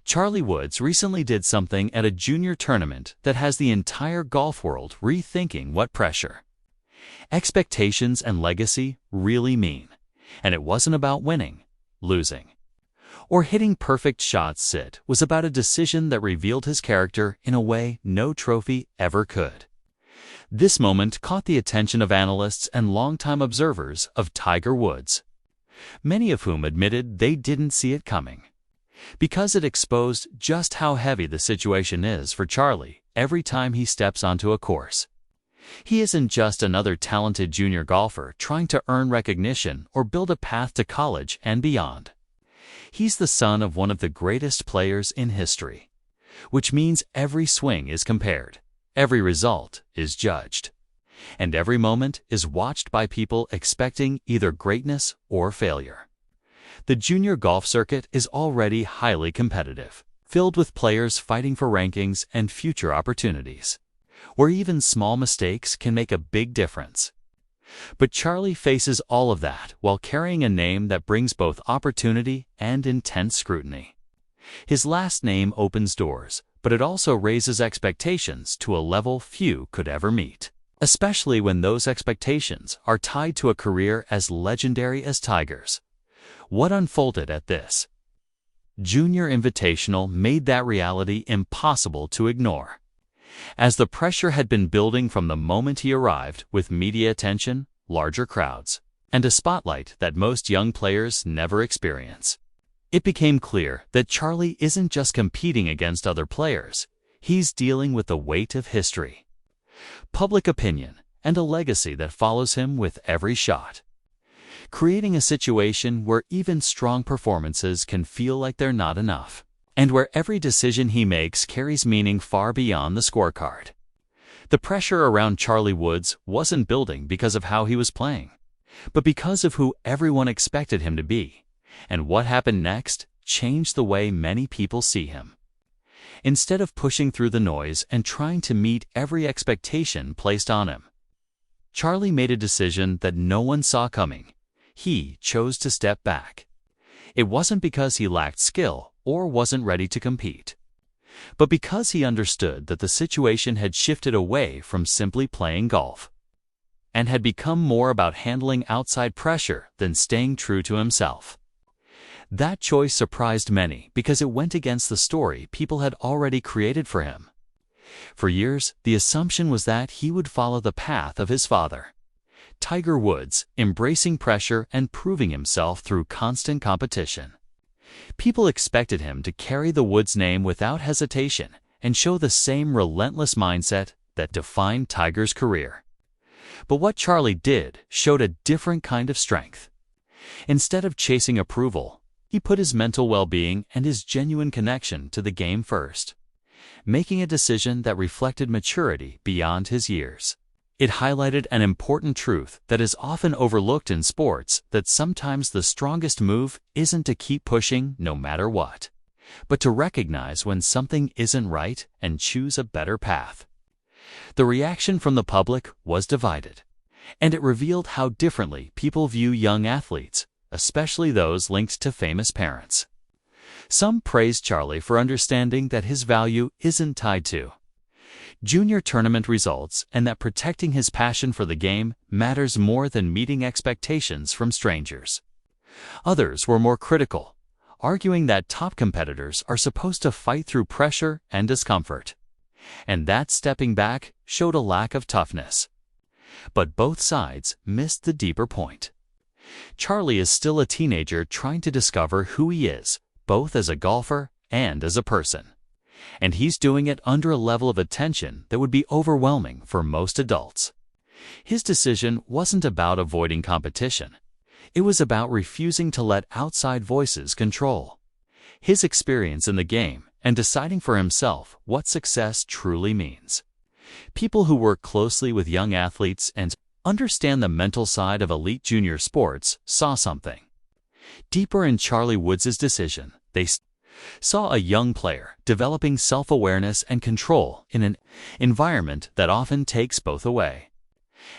Charlie Woods recently did something at a junior tournament that has the entire golf world rethinking what pressure, expectations, and legacy really mean. And it wasn't about winning, losing, or hitting perfect shots. It was about a decision that revealed his character in a way no trophy ever could. This moment caught the attention of analysts and longtime observers of Tiger Woods, many of whom admitted they didn't see it coming, because it exposed just how heavy the situation is for Charlie every time he steps onto a course. He isn't just another talented junior golfer trying to earn recognition or build a path to college and beyond. He's the son of one of the greatest players in history, which means every swing is compared, every result is judged, and every moment is watched by people expecting either greatness or failure. The junior golf circuit is already highly competitive, filled with players fighting for rankings and future opportunities, where even small mistakes can make a big difference. But Charlie faces all of that while carrying a name that brings both opportunity and intense scrutiny. His last name opens doors, but it also raises expectations to a level few could ever meet, especially when those expectations are tied to a career as legendary as Tiger's. What unfolded at this Junior Invitational made that reality impossible to ignore. As the pressure had been building from the moment he arrived, with media attention, larger crowds, and a spotlight that most young players never experience, it became clear that Charlie isn't just competing against other players, he's dealing with the weight of history, public opinion, and a legacy that follows him with every shot, creating a situation where even strong performances can feel like they're not enough, and where every decision he makes carries meaning far beyond the scorecard. The pressure around Charlie Woods wasn't building because of how he was playing, but because of who everyone expected him to be, and what happened next changed the way many people see him. Instead of pushing through the noise and trying to meet every expectation placed on him, Charlie made a decision that no one saw coming. He chose to step back. It wasn't because he lacked skill or wasn't ready to compete, but because he understood that the situation had shifted away from simply playing golf and had become more about handling outside pressure than staying true to himself. That choice surprised many because it went against the story people had already created for him. For years, the assumption was that he would follow the path of his father, Tiger Woods, embracing pressure and proving himself through constant competition. People expected him to carry the Woods name without hesitation and show the same relentless mindset that defined Tiger's career. But what Charlie did showed a different kind of strength. Instead of chasing approval, he put his mental well-being and his genuine connection to the game first, making a decision that reflected maturity beyond his years. It highlighted an important truth that is often overlooked in sports, that sometimes the strongest move isn't to keep pushing no matter what, but to recognize when something isn't right and choose a better path. The reaction from the public was divided, and it revealed how differently people view young athletes, especially those linked to famous parents. Some praised Charlie for understanding that his value isn't tied to junior tournament results and that protecting his passion for the game matters more than meeting expectations from strangers. Others were more critical, arguing that top competitors are supposed to fight through pressure and discomfort, and that stepping back showed a lack of toughness. But both sides missed the deeper point. Charlie is still a teenager trying to discover who he is, both as a golfer and as a person. And he's doing it under a level of attention that would be overwhelming for most adults. His decision wasn't about avoiding competition. It was about refusing to let outside voices control his experience in the game and deciding for himself what success truly means. People who work closely with young athletes and understand the mental side of elite junior sports saw something deeper in Charlie Woods' decision. They saw a young player developing self-awareness and control in an environment that often takes both away.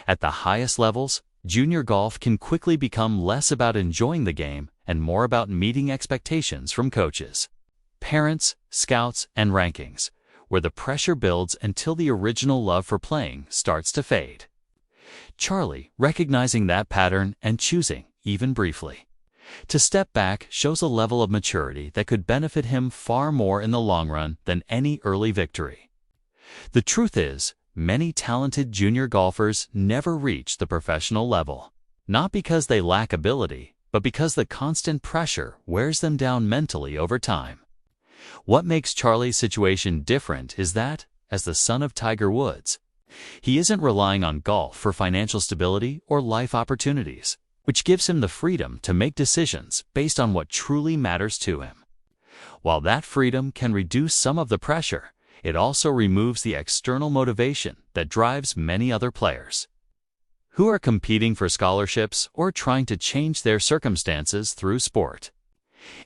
At the highest levels, junior golf can quickly become less about enjoying the game and more about meeting expectations from coaches, parents, scouts, and rankings, where the pressure builds until the original love for playing starts to fade. Charlie, recognizing that pattern and choosing, even briefly, to step back shows a level of maturity that could benefit him far more in the long run than any early victory. The truth is, many talented junior golfers never reach the professional level, not because they lack ability, but because the constant pressure wears them down mentally over time. What makes Charlie's situation different is that, as the son of Tiger Woods, he isn't relying on golf for financial stability or life opportunities, which gives him the freedom to make decisions based on what truly matters to him. While that freedom can reduce some of the pressure, it also removes the external motivation that drives many other players, who are competing for scholarships or trying to change their circumstances through sport.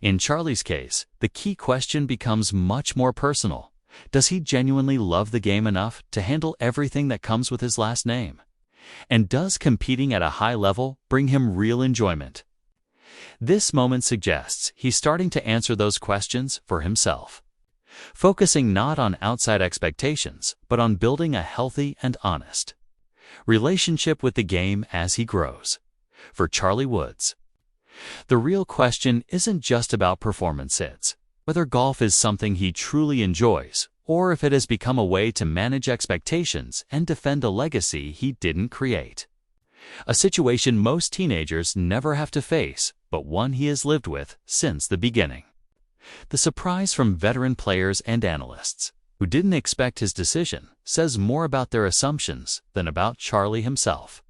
In Charlie's case, the key question becomes much more personal. Does he genuinely love the game enough to handle everything that comes with his last name? And does competing at a high level bring him real enjoyment? This moment suggests he's starting to answer those questions for himself, focusing not on outside expectations, but on building a healthy and honest relationship with the game as he grows. For Charlie Woods, the real question isn't just about performance, it's whether golf is something he truly enjoys, or if it has become a way to manage expectations and defend a legacy he didn't create. A situation most teenagers never have to face, but one he has lived with since the beginning. The surprise from veteran players and analysts, who didn't expect his decision, says more about their assumptions than about Charlie himself,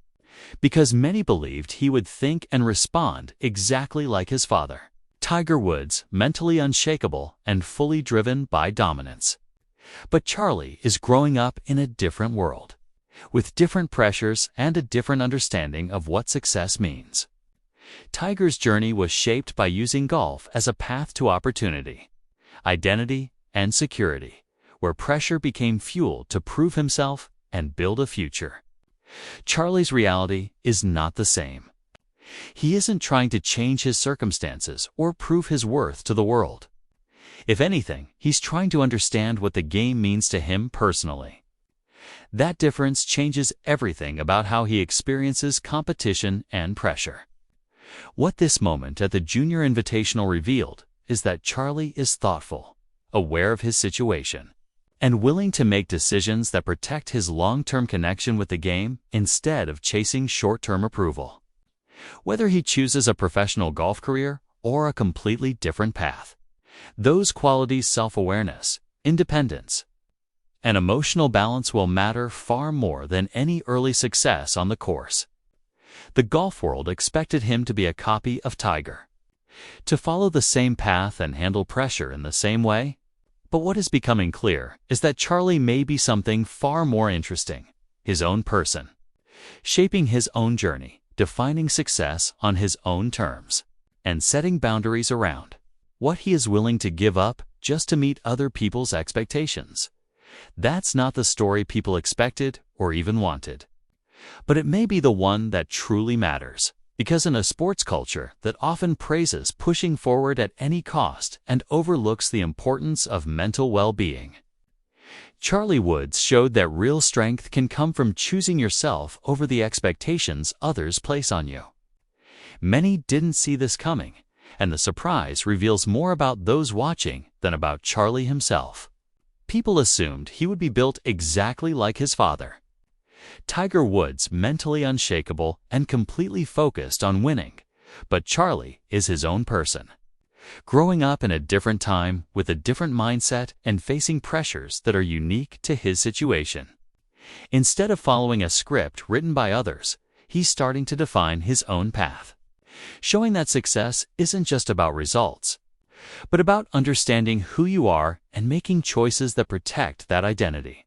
because many believed he would think and respond exactly like his father, Tiger Woods, mentally unshakable and fully driven by dominance. But Charlie is growing up in a different world, with different pressures and a different understanding of what success means. Tiger's journey was shaped by using golf as a path to opportunity, identity, and security, where pressure became fuel to prove himself and build a future. Charlie's reality is not the same. He isn't trying to change his circumstances or prove his worth to the world. If anything, he's trying to understand what the game means to him personally. That difference changes everything about how he experiences competition and pressure. What this moment at the Junior Invitational revealed is that Charlie is thoughtful, aware of his situation, and willing to make decisions that protect his long-term connection with the game instead of chasing short-term approval. Whether he chooses a professional golf career or a completely different path, those qualities, self-awareness, independence, and emotional balance, will matter far more than any early success on the course. The golf world expected him to be a copy of Tiger, to follow the same path and handle pressure in the same way. But what is becoming clear is that Charlie may be something far more interesting, his own person, shaping his own journey, defining success on his own terms, and setting boundaries around what he is willing to give up just to meet other people's expectations. That's not the story people expected or even wanted. But it may be the one that truly matters, because in a sports culture that often praises pushing forward at any cost and overlooks the importance of mental well-being, Charlie Woods showed that real strength can come from choosing yourself over the expectations others place on you. Many didn't see this coming, and the surprise reveals more about those watching than about Charlie himself. People assumed he would be built exactly like his father, Tiger Woods, mentally unshakable and completely focused on winning. But Charlie is his own person, growing up in a different time with a different mindset and facing pressures that are unique to his situation. Instead of following a script written by others, he's starting to define his own path, showing that success isn't just about results, but about understanding who you are and making choices that protect that identity.